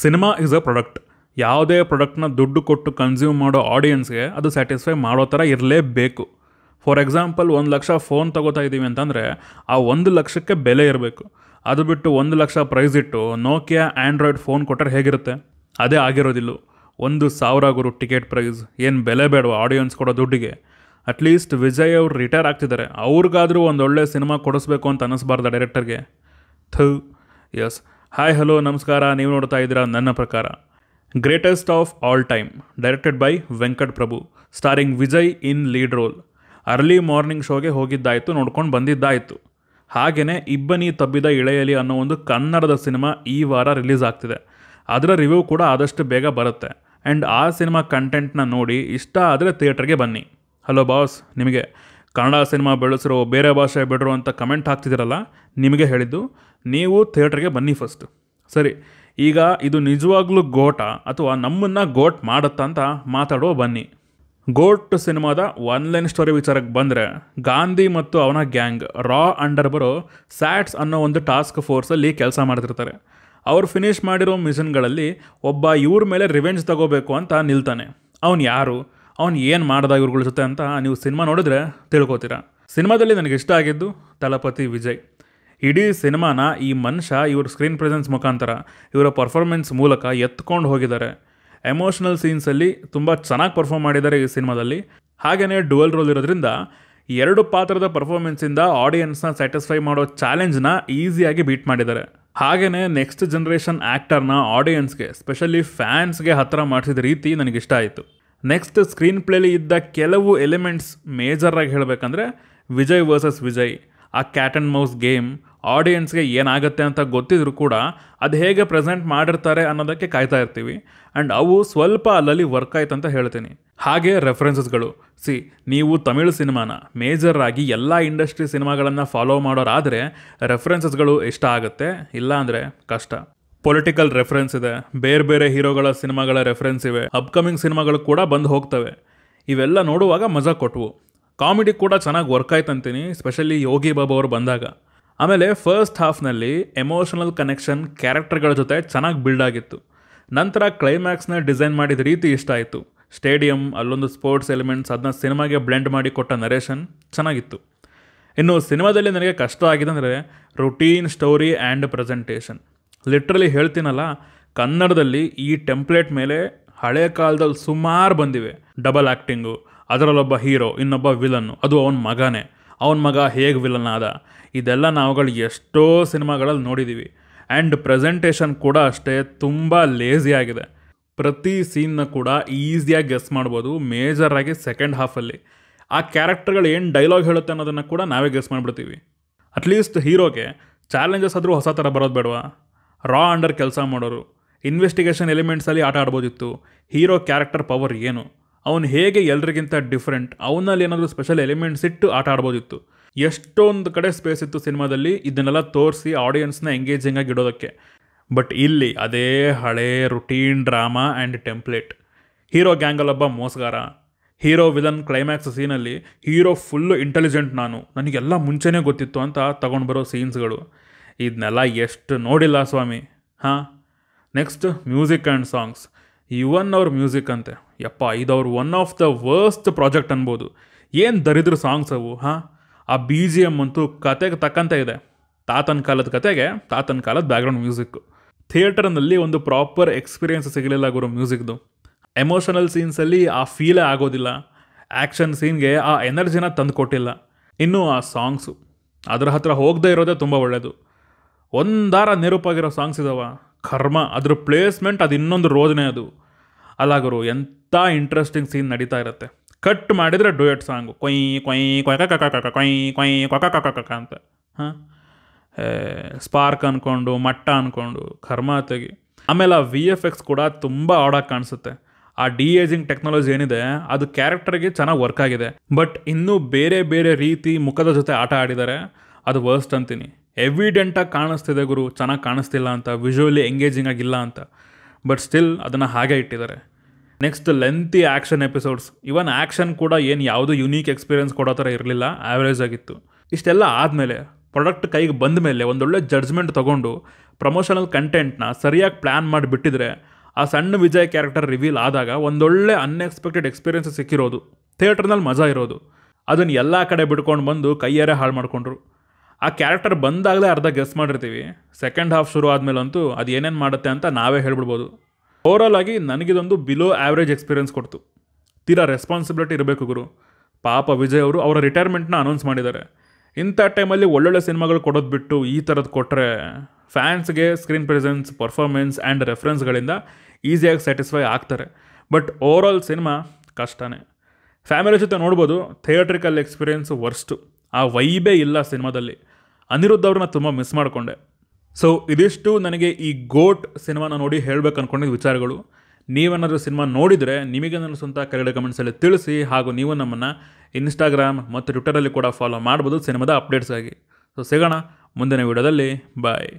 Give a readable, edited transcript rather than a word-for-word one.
Cinema is a product. ಯಾವುದೇ ಪ್ರಾಡಕ್ಟ್ನ ದುಡ್ಡು ಕೊಟ್ಟು ಕನ್ಸ್ಯೂಮ್ ಮಾಡೋ ಆಡಿಯನ್ಸ್ಗೆ ಅದು ಸ್ಯಾಟಿಸ್ಫೈ ಮಾಡೋ ಥರ ಇರಲೇಬೇಕು. ಫಾರ್ ಎಕ್ಸಾಂಪಲ್ 1,00,000 ಫೋನ್ ತೊಗೋತಾ ಇದ್ದೀವಿ ಅಂತಂದರೆ ಆ 1,00,000ಕ್ಕೆ ಬೆಲೆ ಇರಬೇಕು. ಅದು ಬಿಟ್ಟು 1,00,000 ಪ್ರೈಸ್ ಇಟ್ಟು ನೋಕಿಯಾ ಆ್ಯಂಡ್ರಾಯ್ಡ್ ಫೋನ್ ಕೊಟ್ಟರೆ ಹೇಗಿರುತ್ತೆ? ಅದೇ ಆಗಿರೋದಿಲ್ಲ. 1,000 ಗುರು ಟಿಕೆಟ್ ಪ್ರೈಸ್, ಏನು ಬೆಲೆ ಬೇಡವ ಆಡಿಯನ್ಸ್ ಕೊಡೋ ದುಡ್ಡಿಗೆ? ಅಟ್ಲೀಸ್ಟ್ ವಿಜಯ್ ಅವ್ರು ರಿಟೈರ್ ಆಗ್ತಿದ್ದಾರೆ, ಅವ್ರಿಗಾದರೂ ಒಂದು ಒಳ್ಳೆ ಸಿನಿಮಾ ಕೊಡಿಸ್ಬೇಕು ಅಂತ ಅನ್ನಿಸ್ಬಾರ್ದ ಡೈರೆಕ್ಟರ್ಗೆ? ಎಸ್. ಹಾಯ್ ಹಲೋ ನಮಸ್ಕಾರ, ನೀವು ನೋಡ್ತಾ ಇದ್ದೀರಾ ನನ್ನ ಪ್ರಕಾರ. Greatest of all time, directed by Venkat Prabhu, starring Vijay in lead role. Early morning ಶೋಗೆ ಹೋಗಿದ್ದಾಯಿತು, ನೋಡ್ಕೊಂಡು ಬಂದಿದ್ದಾಯಿತು. ಹಾಗೆಯೇ ಇಬ್ಬನಿ ತಬ್ಬಿದ ಇಳೆಯಲಿ ಅನ್ನೋ ಒಂದು ಕನ್ನಡದ ಸಿನಿಮಾ ಈ ವಾರ ರಿಲೀಸ್ ಆಗ್ತಿದೆ. ಅದರ ರಿವ್ಯೂ ಕೂಡ ಆದಷ್ಟು ಬೇಗ ಬರುತ್ತೆ. ಆ್ಯಂಡ್ ಆ ಸಿನಿಮಾ ಕಂಟೆಂಟ್ನ ನೋಡಿ ಇಷ್ಟ ಆದರೆ ಥಿಯೇಟ್ರಿಗೆ ಬನ್ನಿ. ಹಲೋ ಬಾಸ್, ನಿಮಗೆ ಕನ್ನಡ ಸಿನಿಮಾ ಬೆಳೆಸಿರೋ ಬೇರೆ ಭಾಷೆ ಬಿಡ್ರು ಅಂತ ಕಮೆಂಟ್ ಹಾಕ್ತಿದ್ದೀರಲ್ಲ, ನಿಮಗೆ ಹೇಳಿದ್ದು ನೀವು ಥಿಯೇಟ್ರಿಗೆ ಬನ್ನಿ ಫಸ್ಟ್. ಸರಿ, ಈಗ ಇದು ನಿಜವಾಗ್ಲೂ ಗೋಟಾ ಅಥವಾ ನಮ್ಮನ್ನು ಗೋಟ್ ಮಾಡುತ್ತಾ ಅಂತ ಮಾತಾಡುವ ಬನ್ನಿ. ಗೋಟ್ ಸಿನಿಮಾದ ಒನ್ ಲೈನ್ ಸ್ಟೋರಿ ವಿಚಾರಕ್ಕೆ ಬಂದರೆ, ಗಾಂಧಿ ಮತ್ತು ಅವನ ಗ್ಯಾಂಗ್ ರಾ ಅಂಡರ್ ಬರೋ ಸ್ಯಾಟ್ಸ್ ಅನ್ನೋ ಒಂದು ಟಾಸ್ಕ್ ಫೋರ್ಸಲ್ಲಿ ಕೆಲಸ ಮಾಡ್ತಿರ್ತಾರೆ. ಅವ್ರು ಫಿನಿಷ್ ಮಾಡಿರೋ ಮಿಷನ್ಗಳಲ್ಲಿ ಒಬ್ಬ ಇವ್ರ ಮೇಲೆ ರಿವೆಂಜ್ ತಗೋಬೇಕು ಅಂತ ನಿಲ್ತಾನೆ. ಅವನು ಯಾರು, ಅವ್ನು ಏನು ಮಾಡ್ದ ಇವ್ರುಗಳ ಜೊತೆ ಅಂತ ನೀವು ಸಿನಿಮಾ ನೋಡಿದ್ರೆ ತಿಳ್ಕೊತೀರಾ. ಸಿನಿಮಾದಲ್ಲಿ ನನಗೆ ಇಷ್ಟ ಆಗಿದ್ದು ತಲಪತಿ ವಿಜಯ್. ಇಡೀ ಸಿನಿಮಾನ ಈ ಮನುಷ್ಯ ಇವ್ರ ಸ್ಕ್ರೀನ್ ಪ್ರೆಸೆನ್ಸ್ ಮುಖಾಂತರ, ಇವರ ಪರ್ಫಾರ್ಮೆನ್ಸ್ ಮೂಲಕ ಎತ್ಕೊಂಡು ಹೋಗಿದ್ದಾರೆ. ಎಮೋಷ್ನಲ್ ಸೀನ್ಸಲ್ಲಿ ತುಂಬ ಚೆನ್ನಾಗಿ ಪರ್ಫಾರ್ಮ್ ಮಾಡಿದ್ದಾರೆ ಈ ಸಿನಿಮಾದಲ್ಲಿ. ಹಾಗೆಯೇ ಡುವೆಲ್ ರೋಲ್ ಇರೋದ್ರಿಂದ ಎರಡು ಪಾತ್ರದ ಪರ್ಫಾರ್ಮೆನ್ಸಿಂದ ಆಡಿಯನ್ಸ್ನ ಸ್ಯಾಟಿಸ್ಫೈ ಮಾಡೋ ಚಾಲೆಂಜ್ನ ಈಸಿಯಾಗಿ ಬೀಟ್ ಮಾಡಿದ್ದಾರೆ. ಹಾಗೆಯೇ ನೆಕ್ಸ್ಟ್ ಜನ್ರೇಷನ್ ಆ್ಯಕ್ಟರ್ನ ಆಡಿಯನ್ಸ್ಗೆ, ಸ್ಪೆಷಲಿ ಫ್ಯಾನ್ಸ್ಗೆ ಹತ್ತಿರ ಮಾಡಿಸಿದ ರೀತಿ ನನಗಿಷ್ಟ ಆಯಿತು. ನೆಕ್ಸ್ಟ್ ಸ್ಕ್ರೀನ್ ಪ್ಲೇಲಿ ಇದ್ದ ಕೆಲವು ಎಲಿಮೆಂಟ್ಸ್ ಮೇಜರಾಗಿ ಹೇಳಬೇಕಂದ್ರೆ, ವಿಜಯ್ ವರ್ಸಸ್ ವಿಜಯ್, ಆ ಕ್ಯಾಟ್ ಆ್ಯಂಡ್ ಮೌಸ್ ಗೇಮ್ ಆಡಿಯನ್ಸ್ಗೆ ಏನಾಗುತ್ತೆ ಅಂತ ಗೊತ್ತಿದ್ರು ಕೂಡ ಅದು ಹೇಗೆ ಪ್ರೆಸೆಂಟ್ ಮಾಡಿರ್ತಾರೆ ಅನ್ನೋದಕ್ಕೆ ಕಾಯ್ತಾ ಇರ್ತೀವಿ. ಆ್ಯಂಡ್ ಅವು ಸ್ವಲ್ಪ ಅಲ್ಲಲ್ಲಿ ವರ್ಕ್ ಆಯ್ತು ಅಂತ ಹೇಳ್ತೀನಿ. ಹಾಗೆ ರೆಫರೆನ್ಸಸ್ಗಳು, ನೀವು ತಮಿಳು ಸಿನಿಮಾನ ಮೇಜರಾಗಿ ಎಲ್ಲ ಇಂಡಸ್ಟ್ರಿ ಸಿನಿಮಾಗಳನ್ನು ಫಾಲೋ ಮಾಡೋರಾದರೆ ರೆಫರೆನ್ಸಸ್ಗಳು ಇಷ್ಟ ಆಗುತ್ತೆ, ಇಲ್ಲ ಅಂದರೆ ಕಷ್ಟ. ಪೊಲಿಟಿಕಲ್ ರೆಫರೆನ್ಸ್ ಇದೆ, ಬೇರೆ ಬೇರೆ ಹೀರೋಗಳ ಸಿನಿಮಾಗಳ ರೆಫರೆನ್ಸ್ ಇವೆ, ಅಪ್ಕಮಿಂಗ್ ಸಿನಿಮಾಗಳು ಕೂಡ ಬಂದು ಹೋಗ್ತವೆ. ಇವೆಲ್ಲ ನೋಡುವಾಗ ಮಜಾ ಕೊಟ್ಟವು. ಕಾಮಿಡಿ ಕೂಡ ಚೆನ್ನಾಗಿ ವರ್ಕ್ ಆಯ್ತು ಅಂತೀನಿ, ಸ್ಪೆಷಲಿ ಯೋಗಿ ಬಾಬು ಅವರು ಬಂದಾಗ. ಆಮೇಲೆ ಫಸ್ಟ್ ಹಾಫ್ನಲ್ಲಿ ಎಮೋಷನಲ್ ಕನೆಕ್ಷನ್ ಕ್ಯಾರೆಕ್ಟರ್ಗಳ ಜೊತೆ ಚೆನ್ನಾಗಿ ಬಿಲ್ಡ್ ಆಗಿತ್ತು. ನಂತರ ಕ್ಲೈಮ್ಯಾಕ್ಸ್ನ ಡಿಸೈನ್ ಮಾಡಿದ ರೀತಿ ಇಷ್ಟ ಆಯಿತು. ಸ್ಟೇಡಿಯಂ, ಅಲ್ಲೊಂದು ಸ್ಪೋರ್ಟ್ಸ್ ಎಲಿಮೆಂಟ್ಸ್, ಅದನ್ನ ಸಿನಿಮಾಗೆ ಬ್ಲೆಂಡ್ ಮಾಡಿ ಕೊಟ್ಟ ನರೇಷನ್ ಚೆನ್ನಾಗಿತ್ತು. ಇನ್ನು ಸಿನಿಮಾದಲ್ಲಿ ನನಗೆ ಕಷ್ಟ ಆಗಿದೆ ಅಂದರೆ routine story and presentation. Literally ಹೇಳ್ತೀನಲ್ಲ, ಕನ್ನಡದಲ್ಲಿ ಈ ಟೆಂಪ್ಲೇಟ್ ಮೇಲೆ ಹಳೆ ಕಾಲದಲ್ಲಿ ಸುಮಾರು ಬಂದಿವೆ. ಡಬಲ್ ಆ್ಯಕ್ಟಿಂಗು, ಅದರಲ್ಲೊಬ್ಬ ಹೀರೋ, ಇನ್ನೊಬ್ಬ ವಿಲನ್ನು, ಅದು ಅವನ ಮಗನೇ, ಅವನ ಮಗ ಹೇಗೆ ವಿಲನ್ ಆದ, ಇದೆಲ್ಲ ನಾವುಗಳು ಎಷ್ಟೋ ಸಿನಿಮಾಗಳಲ್ಲಿ ನೋಡಿದ್ದೀವಿ. ಆ್ಯಂಡ್ ಪ್ರೆಸೆಂಟೇಷನ್ ಕೂಡ ಅಷ್ಟೇ ತುಂಬ ಲೇಸಿ ಆಗಿದೆ. ಪ್ರತಿ ಸೀನ್ನ ಕೂಡ ಈಸಿಯಾಗಿ ಗೆಸ್ ಮಾಡ್ಬೋದು, ಮೇಜರಾಗಿ ಸೆಕೆಂಡ್ ಹಾಫಲ್ಲಿ. ಆ ಕ್ಯಾರೆಕ್ಟರ್ಗಳು ಏನು ಡೈಲಾಗ್ ಹೇಳುತ್ತೆ ಅನ್ನೋದನ್ನು ಕೂಡ ನಾವೇ ಗೆಸ್ ಮಾಡಿಬಿಡ್ತೀವಿ. ಅಟ್ಲೀಸ್ಟ್ ಹೀರೋಗೆ ಚಾಲೆಂಜಸ್ ಆದರೂ ಹೊಸ ಥರ ಬರೋದು ಬೇಡವಾ? ರಾ ಅಂಡರ್ ಕೆಲಸ ಮಾಡೋರು, ಇನ್ವೆಸ್ಟಿಗೇಷನ್ ಎಲಿಮೆಂಟ್ಸಲ್ಲಿ ಆಟ ಆಡ್ಬೋದಿತ್ತು. ಹೀರೋ ಕ್ಯಾರೆಕ್ಟರ್ ಪವರ್ ಏನು, ಅವನು ಹೇಗೆ ಎಲ್ರಿಗಿಂತ ಡಿಫ್ರೆಂಟ್, ಅವನಲ್ಲಿ ಏನಾದರೂ ಸ್ಪೆಷಲ್ ಎಲಿಮೆಂಟ್ಸ್ ಇಟ್ಟು ಆಟ ಆಡ್ಬೋದಿತ್ತು. ಎಷ್ಟೊಂದು ಕಡೆ ಸ್ಪೇಸ್ ಇತ್ತು ಸಿನಿಮಾದಲ್ಲಿ ಇದನ್ನೆಲ್ಲ ತೋರಿಸಿ ಆಡಿಯನ್ಸ್ನ ಎಂಗೇಜಿಂಗ್ ಆಗಿ ಇಡೋದಕ್ಕೆ. ಬಟ್ ಇಲ್ಲಿ ಅದೇ ಹಳೇ routine drama and template. Hero ಗ್ಯಾಂಗಲ್ಲೊಬ್ಬ ಮೋಸಗಾರ, ಹೀರೋ ವಿಲನ್ ಕ್ಲೈಮ್ಯಾಕ್ಸ್ ಸೀನಲ್ಲಿ ಹೀರೋ ಫುಲ್ಲು ಇಂಟೆಲಿಜೆಂಟ್, ನನಗೆಲ್ಲ ಮುಂಚೆನೇ ಗೊತ್ತಿತ್ತು ಅಂತ ತಗೊಂಡು ಬರೋ ಸೀನ್ಸ್ಗಳು, ಇದನ್ನೆಲ್ಲ ಎಷ್ಟು ನೋಡಿಲ್ಲ ಸ್ವಾಮಿ. Next music and songs. Yuvan ಅವ್ರ ಮ್ಯೂಸಿಕ್ ಅಂತೆ, ಇದವ್ರು one of the worst project ಅನ್ಬೋದು. ಏನು ದರಿದ್ರ ಸಾಂಗ್ಸ್ ಅವು. ಆ ಬಿ ಜಿ ಎಮ್ ಅಂತೂ ಕತೆಗೆ ತಕ್ಕಂತೆ ಇದೆ. ತಾತನ ಕಾಲದ ಕತೆಗೆ ತಾತನ ಕಾಲದ ಬ್ಯಾಕ್ಗ್ರೌಂಡ್ ಮ್ಯೂಸಿಕ್ಕು. ಥಿಯೇಟರ್ನಲ್ಲಿ ಒಂದು ಪ್ರಾಪರ್ ಎಕ್ಸ್ಪೀರಿಯೆನ್ಸ್ ಸಿಗಲಿಲ್ಲ ಗುರು ಮ್ಯೂಸಿಕ್ದು. ಎಮೋಷನಲ್ ಸೀನ್ಸಲ್ಲಿ ಆ ಫೀಲೇ ಆಗೋದಿಲ್ಲ. ಆ್ಯಕ್ಷನ್ ಸೀನ್ಗೆ ಆ ಎನರ್ಜಿನ ತಂದು ಕೊಟ್ಟಿಲ್ಲ. ಇನ್ನು ಆ ಸಾಂಗ್ಸು, ಅದರ ಹತ್ರ ಹೋಗದೇ ಇರೋದೇ ತುಂಬ ಒಳ್ಳೆಯದು. ಒಂದಾರ ನಿರೂಪಾಗಿರೋ ಸಾಂಗ್ಸ್ ಇದಾವ, ಕರ್ಮ. ಅದ್ರ ಪ್ಲೇಸ್ಮೆಂಟ್ ಅದು ಇನ್ನೊಂದು ರೋದನೆ ಅದು. ಅಲ್ಲ ಗುರು, ಎಂಥ ಇಂಟ್ರೆಸ್ಟಿಂಗ್ ಸೀನ್ ನಡೀತಾ ಇರುತ್ತೆ. ಕಟ್ ಮಾಡಿದರೆ ಡುಯೆಟ್ ಸಾಂಗು, ಕೊಯ್ ಕೊಯ್ ಕೊಯ್ ಕಕ ಕಕ ಕೊಯ್ ಕೊಯ್ ಕೊಕ ಕಕ ಕಕ ಅಂತ. ಸ್ಪಾರ್ಕ್ ಅಂದ್ಕೊಂಡು, ಮಟ್ಟ ಅಂದ್ಕೊಂಡು, ಕರ್ಮ ತೆಗಿ. ಆಮೇಲೆ ಆ VFX ಕೂಡ ತುಂಬ ಆಡಾಗಿ ಕಾಣಿಸುತ್ತೆ. ಆ ಡಿ ಏಜಿಂಗ್ ಟೆಕ್ನಾಲಜಿ ಏನಿದೆ ಅದು ಕ್ಯಾರೆಕ್ಟರ್ಗೆ ಚೆನ್ನಾಗಿ ವರ್ಕ್ ಆಗಿದೆ. ಬಟ್ ಇನ್ನೂ ಬೇರೆ ಬೇರೆ ರೀತಿ ಮುಖದ ಜೊತೆ ಆಟ ಆಡಿದ್ದಾರೆ, ಅದು ವರ್ಸ್ಟ್ ಅಂತೀನಿ. ಎವಿಡೆಂಟಾಗಿ ಕಾಣಿಸ್ತಿದೆ ಗುರು, ಚೆನ್ನಾಗಿ ಕಾಣಿಸ್ತಿಲ್ಲ ಅಂತ, ವಿಜುವಲಿ ಎಂಗೇಜಿಂಗ್ ಆಗಿಲ್ಲ ಅಂತ. ಬಟ್ ಸ್ಟಿಲ್ ಅದನ್ನು ಹಾಗೆ ಇಟ್ಟಿದ್ದಾರೆ. Next lengthy action episodes. Even action ಕೂಡ ಏನು ಯಾವುದೂ ಯುನೀಕ್ ಎಕ್ಸ್ಪೀರಿಯನ್ಸ್ ಕೊಡೋ ಥರ ಇರಲಿಲ್ಲ, ಆ್ಯಾವ್ರೇಜ್ ಆಗಿತ್ತು. ಇಷ್ಟೆಲ್ಲ ಆದಮೇಲೆ ಪ್ರಾಡಕ್ಟ್ ಕೈಗೆ ಬಂದ ಮೇಲೆ ಒಂದೊಳ್ಳೆ ಜಡ್ಜ್ಮೆಂಟ್ ತೊಗೊಂಡು ಪ್ರಮೋಷನಲ್ ಕಂಟೆಂಟ್ನ ಸರಿಯಾಗಿ ಪ್ಲ್ಯಾನ್ ಮಾಡಿಬಿಟ್ಟಿದ್ರೆ ಆ ಸಣ್ಣ ವಿಜಯ್ ಕ್ಯಾರೆಕ್ಟರ್ ರಿವೀಲ್ ಆದಾಗ ಒಂದೊಳ್ಳೆ ಅನ್ಎಕ್ಸ್ಪೆಕ್ಟೆಡ್ ಎಕ್ಸ್ಪೀರಿಯನ್ಸ್ ಸಿಕ್ಕಿರೋದು, ಥಿಯೇಟ್ರ್ನಲ್ಲಿ ಮಜಾ ಇರೋದು. ಅದನ್ನು ಎಲ್ಲ ಕಡೆ ಬಿಡ್ಕೊಂಡು ಬಂದು ಕೈಯಾರೆ ಹಾಳು ಮಾಡಿಕೊಂಡ್ರು. ಆ ಕ್ಯಾರೆಕ್ಟರ್ ಬಂದಾಗಲೇ ಅರ್ಧ ಗೆಸ್ ಮಾಡಿರ್ತೀವಿ, ಸೆಕೆಂಡ್ ಹಾಫ್ ಶುರು ಆದಮೇಲಂತೂ ಅದು ಏನೇನು ಮಾಡುತ್ತೆ ಅಂತ ನಾವೇ ಹೇಳ್ಬಿಡ್ಬೋದು. ಓವರಾಲ್ ಆಗಿ ನನಗಿದೊಂದು ಬಿಲೋ ಆ್ಯಾವ್ರೇಜ್ ಎಕ್ಸ್ಪೀರಿಯನ್ಸ್ ಕೊಡ್ತು. ತೀರಾ ರೆಸ್ಪಾನ್ಸಿಬಿಲಿಟಿ ಇರಬೇಕು ಗುರು. ಪಾಪ ವಿಜಯ್ ಅವರು ಅವರ ರಿಟೈರ್ಮೆಂಟ್ನ ಅನೌನ್ಸ್ ಮಾಡಿದ್ದಾರೆ. ಇಂಥ ಟೈಮಲ್ಲಿ ಒಳ್ಳೊಳ್ಳೆ ಸಿನಿಮಾಗಳು ಕೊಡೋದು ಬಿಟ್ಟು ಈ ಥರದ್ದು ಕೊಟ್ಟರೆ ಫ್ಯಾನ್ಸ್ಗೆ ಸ್ಕ್ರೀನ್ ಪ್ರೆಸೆನ್ಸ್, ಪರ್ಫಾರ್ಮೆನ್ಸ್ ಆ್ಯಂಡ್ ರೆಫರೆನ್ಸ್ಗಳಿಂದ ಈಸಿಯಾಗಿ ಸ್ಯಾಟಿಸ್ಫೈ ಆಗ್ತಾರೆ. ಬಟ್ ಓವರಾಲ್ ಸಿನಿಮಾ ಕಷ್ಟನೇ. ಫ್ಯಾಮಿಲಿ ಜೊತೆ ನೋಡ್ಬೋದು, ಥಿಯೇಟ್ರಿಕಲ್ ಎಕ್ಸ್ಪೀರಿಯೆನ್ಸ್ ವರ್ಸ್ಟು. ಆ ವೈಬೇ ಇಲ್ಲ ಸಿನಿಮಾದಲ್ಲಿ. ಅನಿರುದ್ಧ್ ಅವ್ರನ್ನ ತುಂಬ ಮಿಸ್ ಮಾಡಿಕೊಂಡೆ. ಸೊ ಇದಿಷ್ಟು ನನಗೆ ಈ ಗೋಟ್ ಸಿನಿಮಾನ ನೋಡಿ ಹೇಳಬೇಕು ಅಂದ್ಕೊಂಡಿದ್ದ ವಿಚಾರಗಳು. ನೀವೇನಾದರೂ ಸಿನಿಮಾ ನೋಡಿದರೆ ನಿಮಗೇನಾದ್ರು ಸ್ವಂತ ಕೆಳಗಡೆ ಕಮೆಂಟ್ಸಲ್ಲಿ ತಿಳಿಸಿ. ಹಾಗೂ ನೀವು ನಮ್ಮನ್ನು ಇನ್ಸ್ಟಾಗ್ರಾಮ್ ಮತ್ತು ಟ್ವಿಟರಲ್ಲಿ ಕೂಡ ಫಾಲೋ ಮಾಡ್ಬೋದು ಸಿನಿಮಾದ ಅಪ್ಡೇಟ್ಸ್ಗಾಗಿ. ಸೊ ಸಿಗೋಣ ಮುಂದಿನ ವೀಡಿಯೋದಲ್ಲಿ. ಬಾಯ್.